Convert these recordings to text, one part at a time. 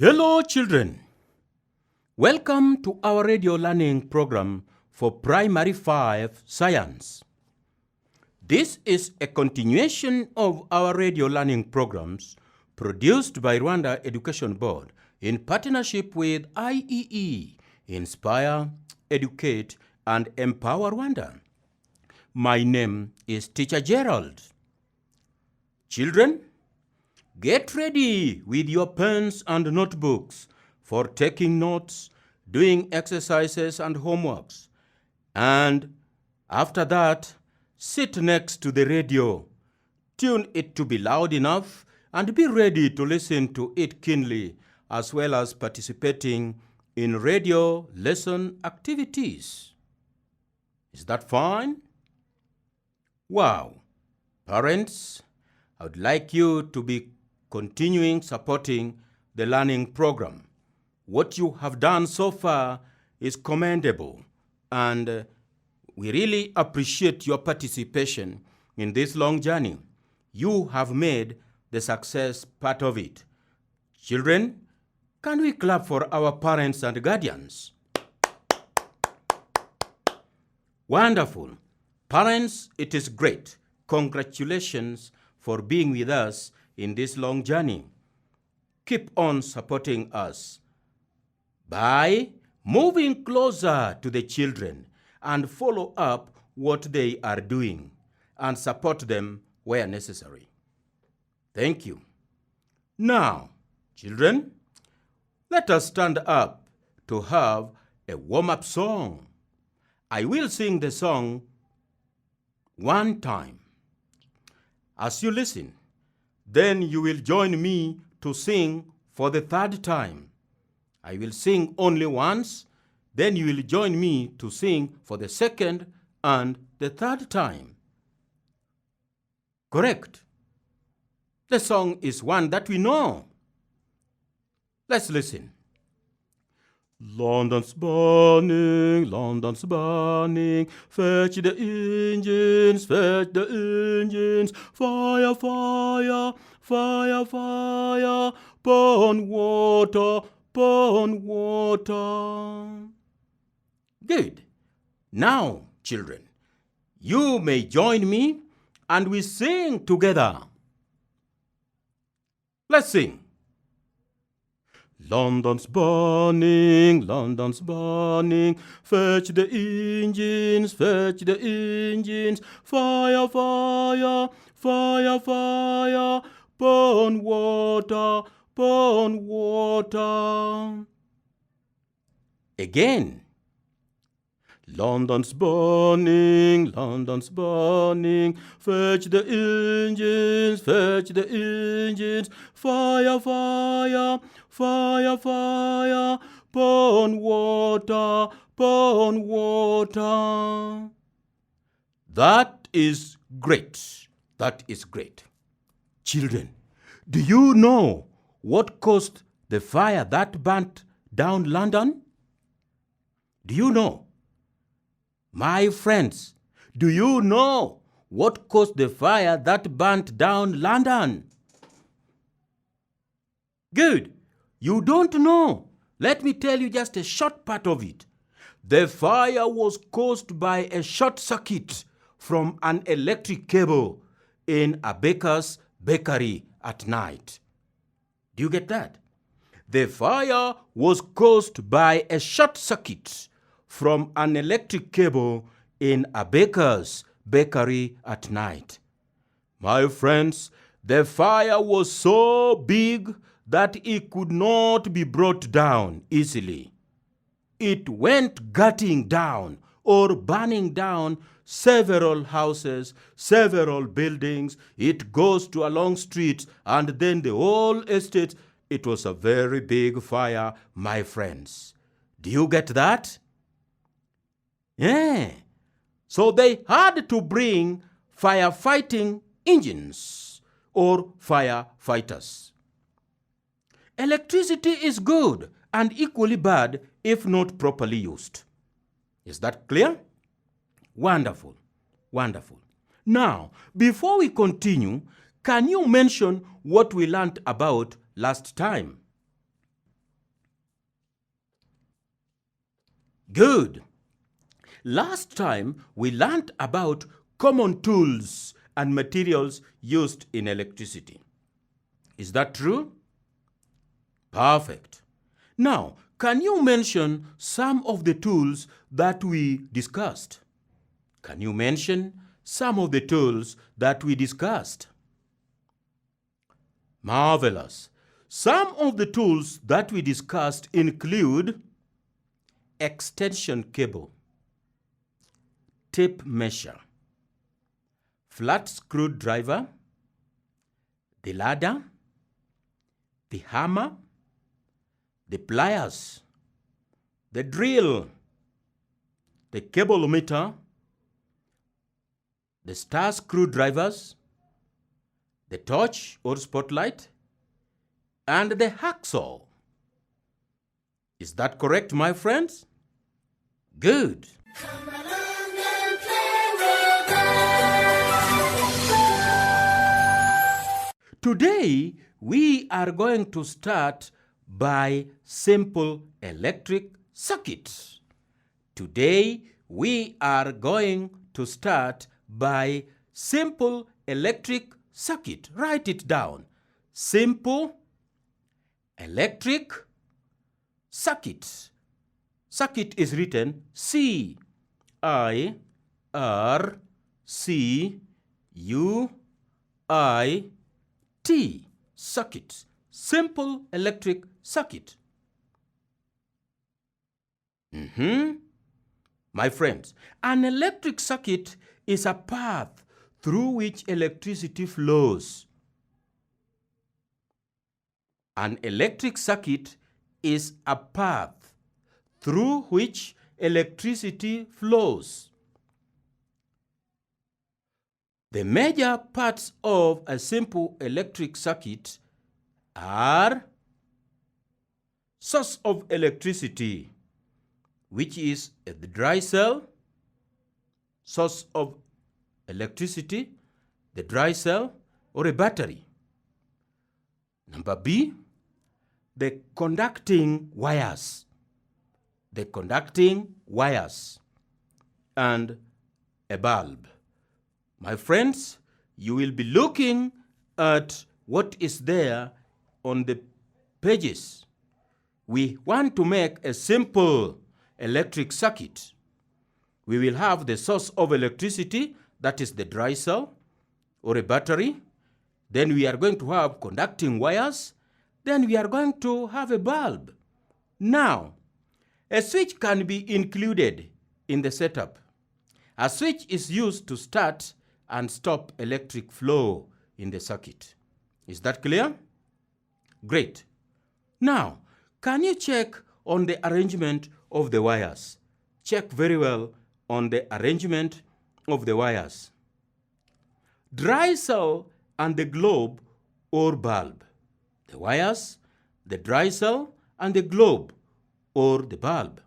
Hello, children. Welcome to our radio learning program for Primary 5 Science. This is a continuation of our radio learning programs produced by Rwanda Education Board in partnership with IEE, Inspire, Educate, and Empower Rwanda. My name is Teacher GERARD. Children, get ready with your pens and notebooks for taking notes, doing exercises and homeworks. And after that, sit next to the radio. Tune it to be loud enough and be ready to listen to it keenly, as well as participating in radio lesson activities. Is that fine? Wow. Parents, I would like you to be continuing supporting the learning program. What you have done so far is commendable, and we really appreciate your participation in this long journey. You have made the success part of it. Children, can we clap for our parents and guardians? Wonderful. Parents, it is great. Congratulations for being with us in this long journey. Keep on supporting us by moving closer to the children and follow up what they are doing and support them where necessary. Thank you. Now, children, let us stand up to have a warm-up song. I will sing the song one time. As you listen, then you will join me to sing for the third time. I will sing only once, then you will join me to sing for the second and the third time. Correct. The song is one that we know. Let's listen. London's burning, fetch the engines, fire, fire, fire, fire, burn water, burn water. Good. Now, children, you may join me and we sing together. Let's sing. London's burning, fetch the engines, fire, fire, fire, fire, burn water, burn water. Again. London's burning, fetch the engines, fire, fire, fire, fire, burn water, burn water. That is great. That is great. Children, do you know what caused the fire that burnt down London? Do you know? My friends, do you know what caused the fire that burnt down London? Good. You don't know. Let me tell you just a short part of it. The fire was caused by a short circuit from an electric cable in a baker's bakery at night. Do you get that? The fire was caused by a short circuit from an electric cable in a baker's bakery at night. My friends, the fire was so big that it could not be brought down easily. It went gutting down or burning down several houses, several buildings. It goes to a long street and then the whole estate. It was a very big fire, my friends. Do you get that? Yeah. So they had to bring firefighting engines or firefighters. Electricity is good and equally bad if not properly used. Is that clear? Wonderful. Wonderful. Now, before we continue, can you mention what we learned about last time? Good. Last time we learned about common tools and materials used in electricity. Is that true? Perfect. Now, can you mention some of the tools that we discussed? Can you mention some of the tools that we discussed? Marvelous. Some of the tools that we discussed include extension cable, tape measure, flat screwdriver, the ladder, the hammer, the pliers, the drill, the cableometer, the star screwdrivers, the torch or spotlight, and the hacksaw. Is that correct, my friends? Good. Come along and play with us. Today, we are going to start by simple electric circuit. Today, we are going to start by simple electric circuit. Write it down. Simple electric circuit. Circuit is written C-I-R-C-U-I-T. Circuit. Simple electric circuit. My friends, an electric circuit is a path through which electricity flows. An electric circuit is a path through which electricity flows. The major parts of a simple electric circuit are source of electricity, which is the dry cell, source of electricity, the dry cell, or a battery. Number B, the conducting wires. The conducting wires and a bulb. My friends, you will be looking at what is there on the pages. We want to make a simple electric circuit. We will have the source of electricity, that is the dry cell or a battery. Then we are going to have conducting wires. Then we are going to have a bulb. Now, a switch can be included in the setup. A switch is used to start and stop electric flow in the circuit. Is that clear? Great. Now, can you check on the arrangement of the wires? Check very well on the arrangement of the wires. Dry cell and the globe or bulb. The wires, the dry cell, and the globe or the bulb.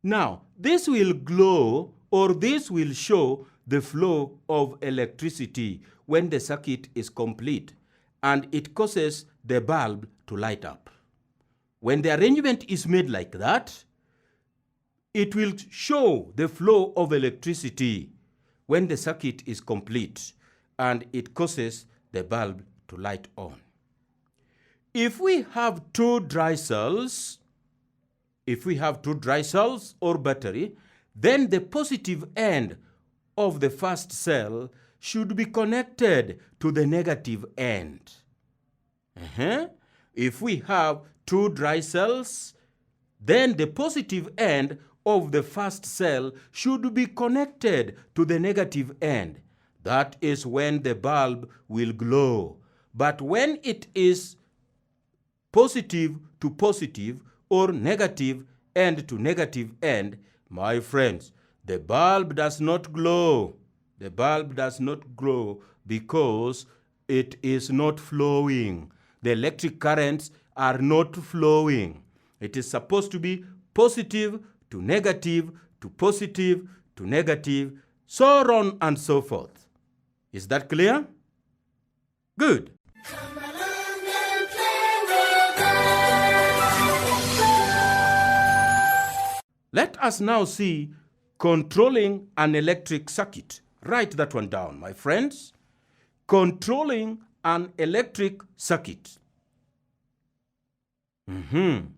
Now, this will glow or this will show the flow of electricity when the circuit is complete, and it causes the bulb to light up. When the arrangement is made like that, it will show the flow of electricity when the circuit is complete, and it causes the bulb to light on. If we have two dry cells or battery, then the positive end of the first cell should be connected to the negative end. If we have two dry cells, then the positive end of the first cell should be connected to the negative end. That is when the bulb will glow. But when it is positive to positive or negative end to negative end, my friends, the bulb does not glow. The bulb does not glow because it is not flowing. The electric currents are not flowing. It is supposed to be positive to negative to positive to negative, so on and so forth. Is that clear? Good. Come along and play with us. Let us now see controlling an electric circuit. Write that one down, my friends. Controlling an electric circuit. An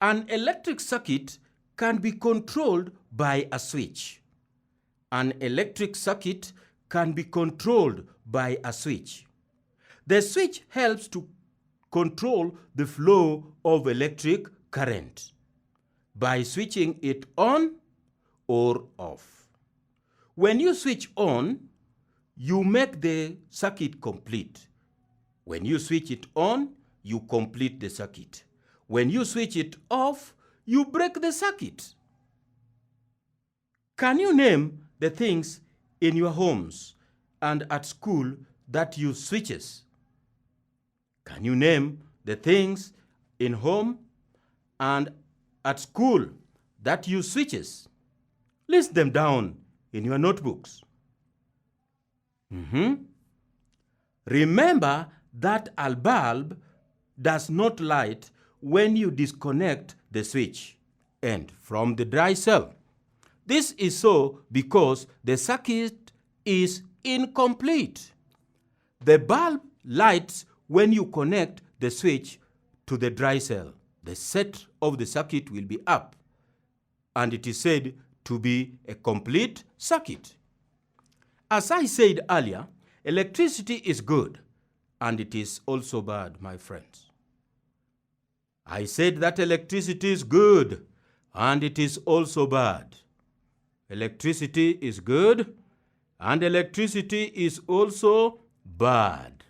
electric circuit can be controlled by a switch. An electric circuit can be controlled by a switch. The switch helps to control the flow of electric current by switching it on or off. When you switch on, you make the circuit complete. When you switch it on, you complete the circuit. When you switch it off, you break the circuit. Can you name the things in your homes and at school that use switches? Can you name the things in home and at school that use switches? List them down in your notebooks. Remember that a bulb does not light when you disconnect the switch end from the dry cell. This is so because the circuit is incomplete. The bulb lights when you connect the switch to the dry cell. The set of the circuit will be up, and it is said to be a complete circuit. As I said earlier, electricity is good, and it is also bad, my friends. I said that electricity is good, and it is also bad. Electricity is good, and electricity is also bad.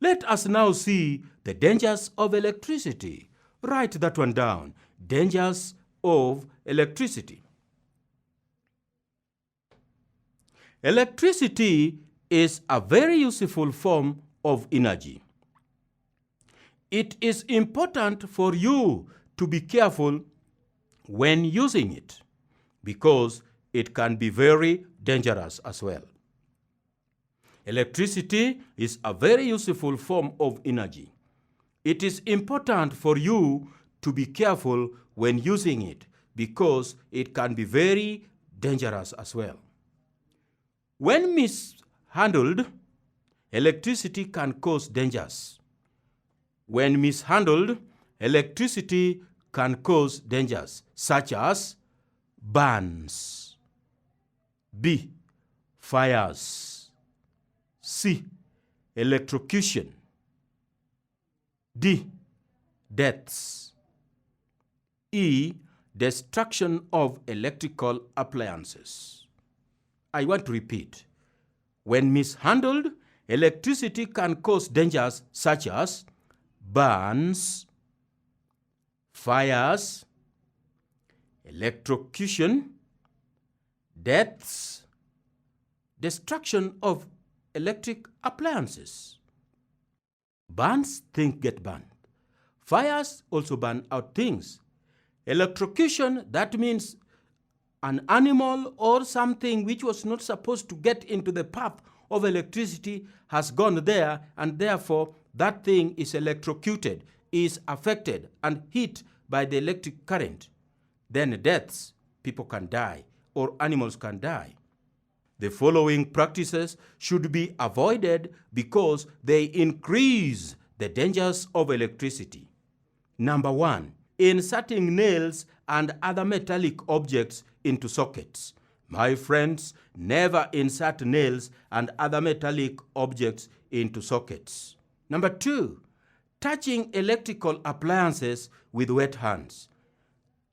Let us now see the dangers of electricity. Write that one down. Dangers of electricity. Electricity is a very useful form of energy. It is important for you to be careful when using it because it can be very dangerous as well. Electricity is a very useful form of energy. It is important for you to be careful when using it because it can be very dangerous as well. When mishandled, electricity can cause dangers. When mishandled, electricity can cause dangers such as burns, B. fires, C. electrocution, D. deaths, E. destruction of electrical appliances. I want to repeat. When mishandled, electricity can cause dangers such as burns, fires, electrocution, deaths, destruction of electric appliances. Burns, things get burned. Fires also burn out things. Electrocution, that means an animal or something which was not supposed to get into the path of electricity has gone there, and therefore that thing is electrocuted, is affected and hit by the electric current. Then deaths, people can die or animals can die. The following practices should be avoided because they increase the dangers of electricity. Number 1, inserting nails and other metallic objects into sockets. My friends, never insert nails and other metallic objects into sockets. Number 2, touching electrical appliances with wet hands.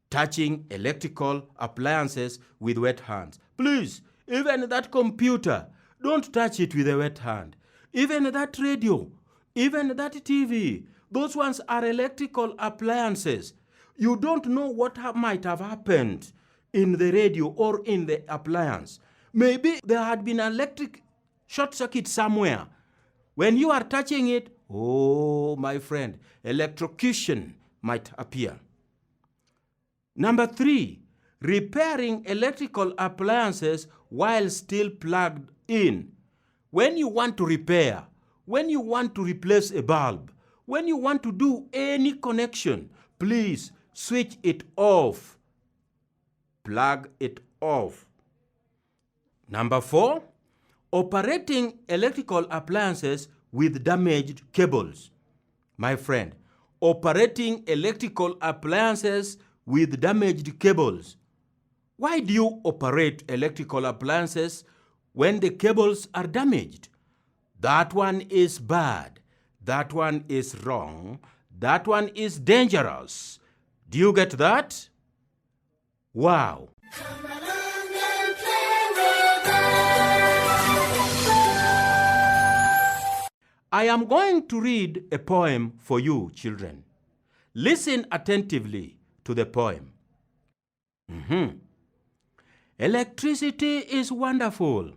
Touching electrical appliances with wet hands. Please, even that computer, don't touch it with a wet hand. Even that radio, even that TV, those ones are electrical appliances. You don't know what might have happened in the radio or in the appliance. Maybe there had been an electric short circuit somewhere. When you are touching it, oh, my friend, electrocution might appear. Number 3, repairing electrical appliances while still plugged in. When you want to repair, when you want to replace a bulb, when you want to do any connection, please switch it off. Plug it off. Number 4, operating electrical appliances with damaged cables. My friend, operating electrical appliances with damaged cables. Why do you operate electrical appliances when the cables are damaged? That one is bad. That one is wrong. That one is dangerous. Do you get that? Wow. Come along and play with us. I am going to read a poem for you, children. Listen attentively to the poem. Electricity is wonderful.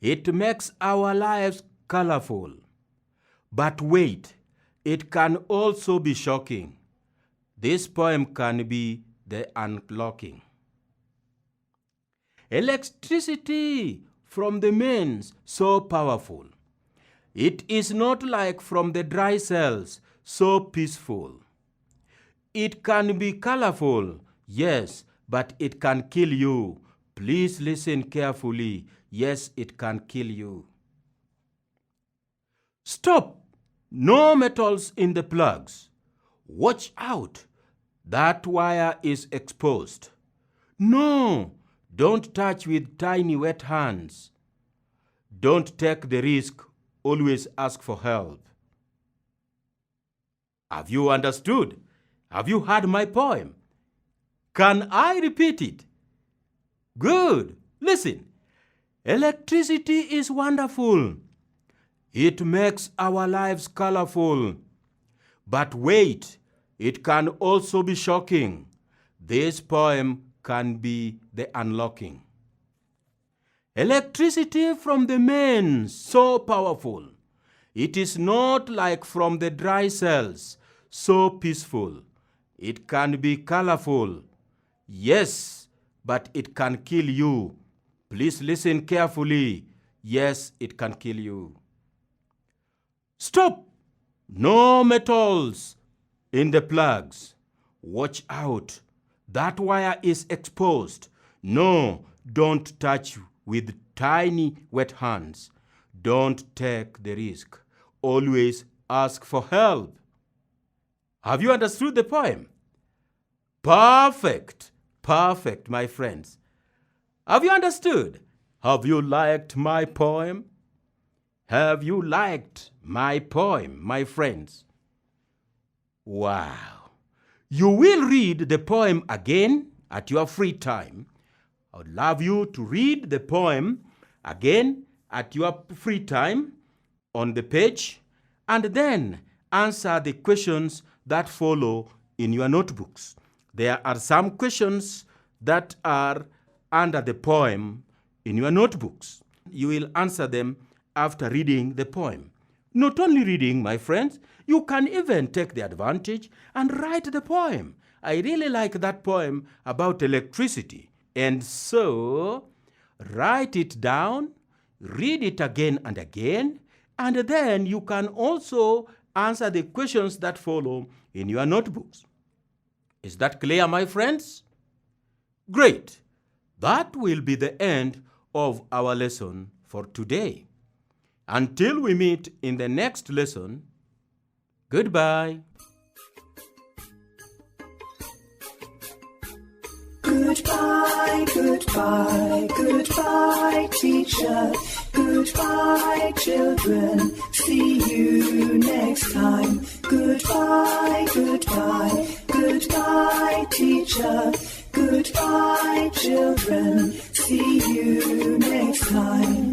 It makes our lives colorful. But wait, it can also be shocking. This poem can be the unlocking. Electricity from the mains so powerful. It is not like from the dry cells so peaceful. It can be colorful, yes, but it can kill you. Please listen carefully. Yes, it can kill you. Stop! No metals in the plugs. Watch out! That wire is exposed. No! Don't touch with tiny wet hands. Don't take the risk. Always ask for help. Have you understood? Have you heard my poem? Can I repeat it? Good. Listen. Electricity is wonderful. It makes our lives colorful. But wait, it can also be shocking. This poem can be the unlocking. Electricity from the mains so powerful. It is not like from the dry cells so peaceful. It can be colorful. Yes, but it can kill you. Please listen carefully. Yes, it can kill you. Stop! No metals in the plugs. Watch out. That wire is exposed. No, don't touch with tiny wet hands. Don't take the risk. Always ask for help. Have you understood the poem? Perfect. Perfect, my friends. Have you understood? Have you liked my poem? Have you liked my poem, my friends? Wow. You will read the poem again at your free time. I would love you to read the poem again at your free time on the page and then answer the questions that follow in your notebooks. There are some questions that are under the poem in your notebooks. You will answer them after reading the poem. Not only reading, my friends, you can even take the advantage and write the poem. I really like that poem about electricity. And so, write it down, read it again and again, and then you can also answer the questions that follow in your notebooks. Is that clear, my friends? Great. That will be the end of our lesson for today. Until we meet in the next lesson, goodbye. Goodbye, goodbye, goodbye, teacher. Goodbye, children. See you next time. Goodbye, goodbye, goodbye, teacher. Goodbye, children. See you next time.